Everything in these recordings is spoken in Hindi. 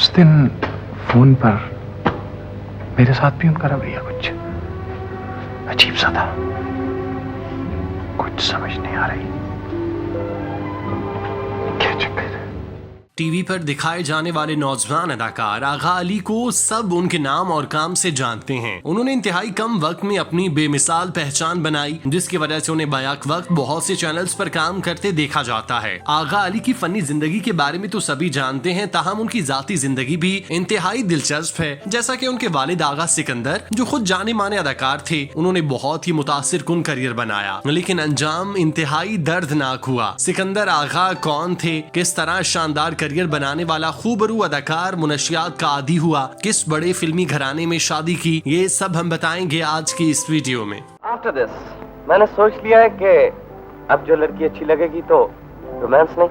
उस दिन फोन पर मेरे साथ भी उनका रवैया कुछ अजीब सा था। कुछ समझ नहीं आ रही क्या चक्कर है। टीवी पर दिखाए जाने वाले नौजवान अदाकार आगा अली को सब उनके नाम और काम से जानते हैं। उन्होंने इंतहाई कम वक्त में अपनी बेमिसाल पहचान बनाई, जिसकी वजह से उन्हें बैक वक्त बहुत से चैनल्स पर काम करते देखा जाता है। आगा अली की फनी जिंदगी के बारे में तो सभी जानते हैं, ताहम उनकी जाती जिंदगी भी इंतहाई दिलचस्प है। जैसा कि उनके वालिद आगा सिकंदर, जो खुद जाने माने अदाकार थे, उन्होंने बहुत ही मुतासिर कुन करियर बनाया, लेकिन अंजाम इंतहाई दर्दनाक हुआ। सिकंदर आगा कौन थे, किस तरह शानदार करियर बनाने वाला खूबरू अदाकार मुनशियात का आदी हुआ, किस बड़े फिल्मी घराने में शादी की, ये सब हम बताएंगे आज की इस वीडियो में। आफ्टर दिस मैंने सोच लिया है कि अब जो लड़की अच्छी लगेगी तो रोमांस नहीं,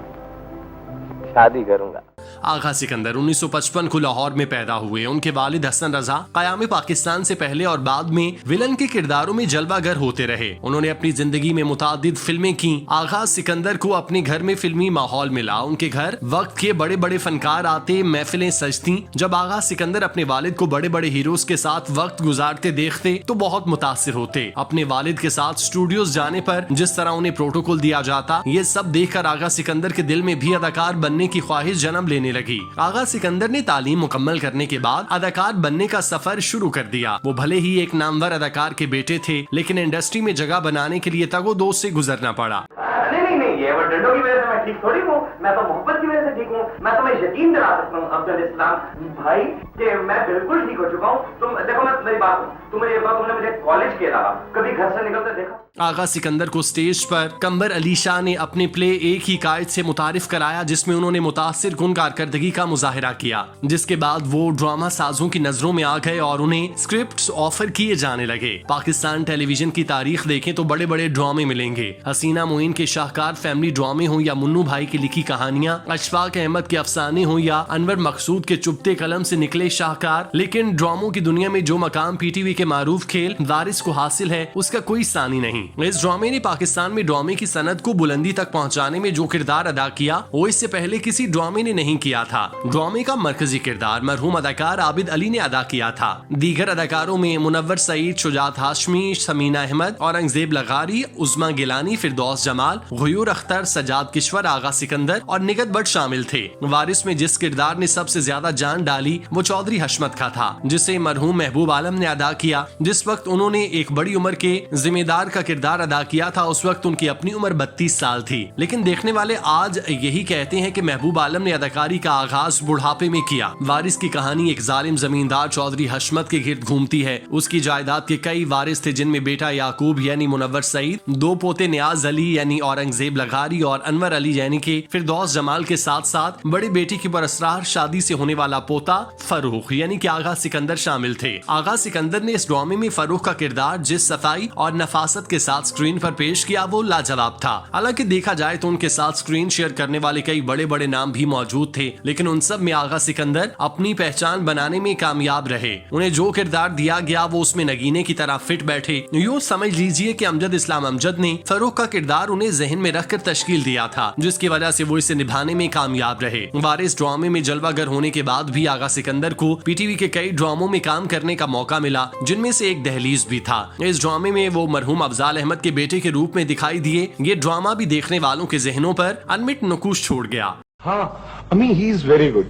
शादी करूंगा। आगा सिकंदर 1955 को लाहौर में पैदा हुए। उनके वालिद हसन रजा क़याम पाकिस्तान से पहले और बाद में विलन के किरदारों में जलवागर होते रहे। उन्होंने अपनी जिंदगी में मुतादिद फिल्में की। आगा सिकंदर को अपने घर में फिल्मी माहौल मिला। उनके घर वक्त के बड़े बड़े फनकार आते, महफिलें सजती। जब आगा सिकंदर अपने वालिद को बड़े बड़े हीरोज के साथ वक्त गुजारते देखते तो बहुत मुतासिर होते। अपने वालिद के साथ स्टूडियोज जाने पर जिस तरह उन्हें प्रोटोकॉल दिया जाता, ये सब देखकर आगा सिकंदर के दिल में भी अदाकार बनने की ख्वाहिश जन्म लेने लगी। आगा सिकंदर ने तालीम मुकम्मल करने के बाद अदाकार बनने का सफर शुरू कर दिया। वो भले ही एक नामवर अदाकार के बेटे थे, लेकिन इंडस्ट्री में जगह बनाने के लिए तगोदो से गुजरना पड़ा। नहीं, ये वो डंडों की वजह से मैं ठीक थोड़ी हूँ, मैं तो मोहब्बत की वजह से ठीक हूँ। मैं तुम्हें यकीन दिला सकता हूँ अब्दुल इस्लाम भाई कि मैं बिल्कुल ठीक हो चुका हूँ। तुम देखो, मैं मेरी बात तुमने मुझे कॉलेज के अलावा कभी घर से निकलते देखा? आगा सिकंदर को स्टेज पर कंबर अली शाह ने अपने प्ले एक ही कायद से मुतारिफ कराया, जिसमें उन्होंने मुतासिर कुन कारकर्दगी का मुजाहिरा किया। जिसके बाद वो ड्रामा साजों की नजरों में आ गए और उन्हें स्क्रिप्ट्स ऑफर किए जाने लगे। पाकिस्तान टेलीविजन की तारीख देखें तो बड़े बड़े ड्रामे मिलेंगे। हसीना मोइन के शाहकार फैमिली ड्रामे हो या मुन्नू भाई की लिखी कहानियां, अशफाक अहमद के अफसाने हो या अनवर मकसूद के चुपते कलम से निकले शाहकार, लेकिन ड्रामों की दुनिया में जो मकाम पीटीवी के मारूफ खेल वारिस को हासिल है, उसका कोई सानी नहीं। इस ड्रामे ने पाकिस्तान में ड्रामे की सनद को बुलंदी तक पहुंचाने में जो किरदार अदा किया, वो इससे पहले किसी ड्रामे ने नहीं किया था। ड्रामे का मरकजी किरदार मरहूम अदाकार आबिद अली ने अदा किया था। दीगर अदाकारों में मुनव्वर सईद, शुजात हाशमी, समीना अहमद, औरंगजेब लगारी, उस्मा गिलानी, फिरदौस जमाल, गयूर अख्तर, सजाद किश्वर, आगा सिकंदर और निगत भट्ट शामिल थे। वारिस में जिस किरदार ने सबसे ज्यादा जान डाली वो चौधरी हशमत का था, जिसे मरहूम महबूब आलम ने अदा किया। जिस वक्त उन्होंने एक बड़ी उम्र के जिम्मेदार का किरदार अदा किया था, उस वक्त उनकी अपनी उम्र 32 साल थी। लेकिन देखने वाले आज यही कहते हैं कि महबूब आलम ने अदाकारी का आगाज बुढ़ापे में किया। वारिस की कहानी एक जालिम जमींदार चौधरी हशमत के गिर्द घूमती है। उसकी जायदाद के कई वारिस थे, जिनमें बेटा याकूब यानी मुनव्वर सईद, दो पोते नियाज अली यानी औरंगजेब लगारी और अनवर अली यानी के फिरदौस जमाल के साथ साथ बड़ी बेटी की बरसरार शादी से होने वाला पोता फरूख यानी कि आगा सिकंदर शामिल थे। आगा सिकंदर ने इस ड्रामे में फरूख का किरदार जिस सफाई और नफासत के साथ स्क्रीन पर पेश किया वो लाजवाब था। हालांकि देखा जाए तो उनके साथ स्क्रीन शेयर करने वाले कई बड़े बड़े नाम भी मौजूद थे, लेकिन उन सब में आगा सिकंदर अपनी पहचान बनाने में कामयाब रहे। उन्हें जो किरदार दिया गया वो उसमें नगीने की तरह फिट बैठे। यूँ समझ लीजिए कि अमजद इस्लाम अमजद ने फरूख का किरदार उन्हें जहन में रखकर तश्कील दिया था, जिसकी वजह से वो इसे निभाने में कामयाब रहे। वारिस ड्रामे में जलवागर होने के बाद भी आगा सिकंदर को पीटीवी के कई ड्रामों में काम करने का मौका मिला, जिनमें से एक दहलीज भी था। इस ड्रामे में वो मरहूम अफजाल अहमद के बेटे के रूप में दिखाई दिए। ये ड्रामा भी देखने वालों के जहनों पर अनमिट नकुश छोड़ गया। हाँ अमी, ही इज वेरी गुड।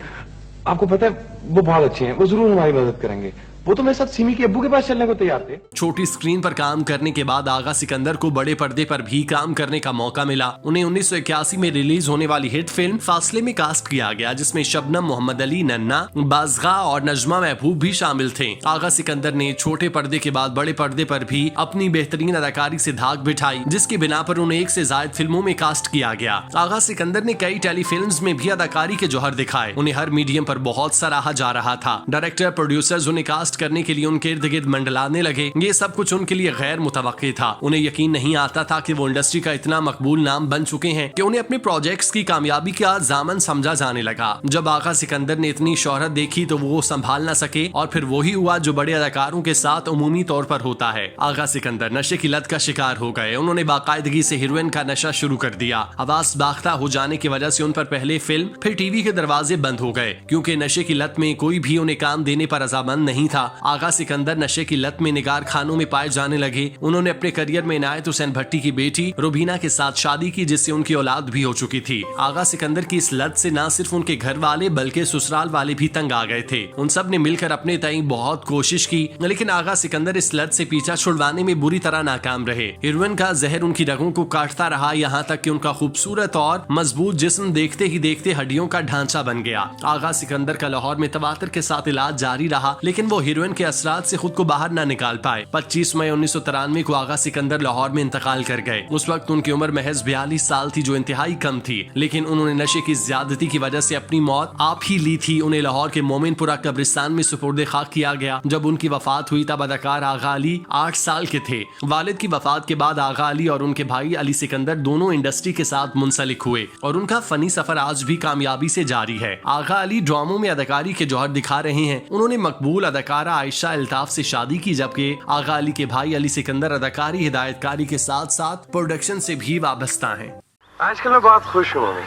आपको पता है वो बहुत अच्छे हैं, वो जरूर हमारी मदद करेंगे। वो तो मेरे साथ सिमी के अब्बू के पास चलने को तैयार थे। छोटी स्क्रीन पर काम करने के बाद आगा सिकंदर को बड़े पर्दे पर भी काम करने का मौका मिला। उन्हें 1981 में रिलीज होने वाली हिट फिल्म फासले में कास्ट किया गया, जिसमें शबनम, मोहम्मद अली, नन्ना, बाज़गा और नजमा महबूब भी शामिल थे। आगा सिकंदर ने छोटे पर्दे के बाद बड़े पर्दे पर भी अपनी बेहतरीन अदाकारी से धाक बिठाई, जिसकी बिना पर उन्हें एक से ज्यादा फिल्मों में कास्ट किया गया। आगा सिकंदर ने कई टेलीफिल्म्स में भी अदाकारी के जौहर दिखाए। उन्हें हर मीडियम पर बहुत सराहा जा रहा था। डायरेक्टर, प्रोड्यूसर्स उन्हें कास्ट करने के लिए उनके इर्द गिर्द मंडलाने लगे। ये सब कुछ उनके लिए गैर मुतवक्की था। उन्हें यकीन नहीं आता था कि वो इंडस्ट्री का इतना मकबूल नाम बन चुके हैं कि उन्हें अपने प्रोजेक्ट्स की कामयाबी का जामन समझा जाने लगा। जब आगा सिकंदर ने इतनी शोहरत देखी तो वो संभाल ना सके और फिर वही हुआ जो बड़े अदाकारों के साथ उमूमी तौर पर होता है। आगा सिकंदर नशे की लत का शिकार हो गए। उन्होंने बाकायदगी से हीरोइन का नशा शुरू कर दिया। हवास बाख्ता हो जाने की वजह से उन पर पहले फिल्म फिर टीवी के दरवाजे बंद हो गए, क्योंकि नशे की लत में कोई भी उन्हें काम देने पर रजामंद नहीं था। आगा सिकंदर नशे की लत में निगार खानों में पाए जाने लगे। उन्होंने अपने करियर में इनायत हुसैन भट्टी की बेटी रुबीना के साथ शादी की, जिससे उनकी औलाद भी हो चुकी थी। आगा सिकंदर की इस लत से न सिर्फ उनके घर वाले बल्कि ससुराल वाले भी तंग आ गए थे। उन सब ने मिलकर अपने तई बहुत कोशिश की, लेकिन आगा सिकंदर इस लत से पीछा छुड़वाने में बुरी तरह नाकाम रहे। हीरोइन का जहर उनकी रगों को काटता रहा, यहाँ तक कि उनका खूबसूरत और मजबूत जिस्म देखते ही देखते हड्डियों का ढांचा बन गया। आगा सिकंदर का लाहौर में तवातर के साथ इलाज जारी रहा, लेकिन वो हीरोइन के असरात से खुद को बाहर न निकाल पाए। 25 मई 1993 को आगा सिकंदर लाहौर में इंतकाल कर गए। उस वक्त उनकी उम्र महज 42 साल थी, जो इंतहाई कम थी, लेकिन उन्होंने नशे की ज्यादती की वजह से अपनी मौत आप ही ली थी। उन्हें लाहौर के मोमिनपुरा कब्रिस्तान में सुपुर्दे खाक किया गया। जब उनकी वफात हुई तब अदाकार आगा अली 8 साल के थे। वालिद की वफात के बाद आगा अली और उनके भाई अली सिकंदर दोनों इंडस्ट्री के साथ मुंसलिक हुए और उनका फनी सफर आज भी कामयाबी से जारी है। आगा अली ड्रामों में अदाकारी के जौहर दिखा रहे हैं। उन्होंने मकबूल अदाकारा आयशा अल्ताफ से शादी की, जबकि आगा अली के भाई अली सिकंदर अदाकारी हिदायतकारी के साथ साथ प्रोडक्शन से भी वाबस्ता हैं। आजकल मैं बहुत खुश हूँ मम्मी।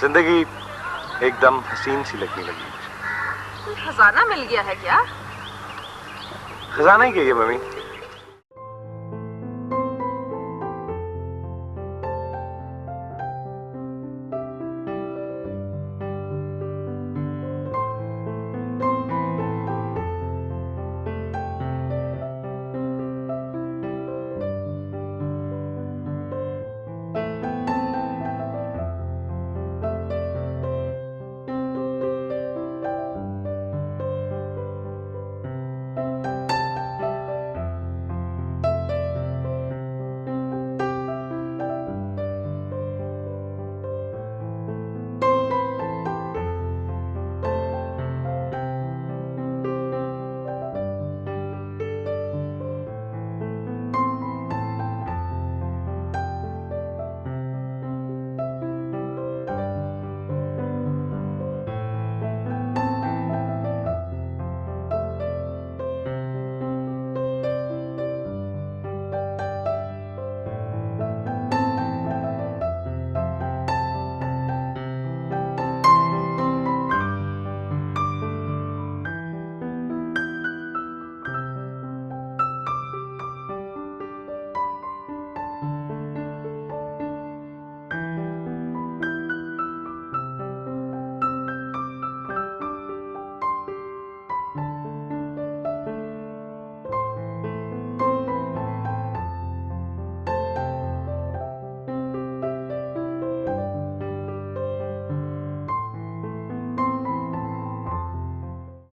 जिंदगी एकदम हसीन सी लगने लगी। खजाना मिल गया है क्या? खजाना ही कहिए मम्मी।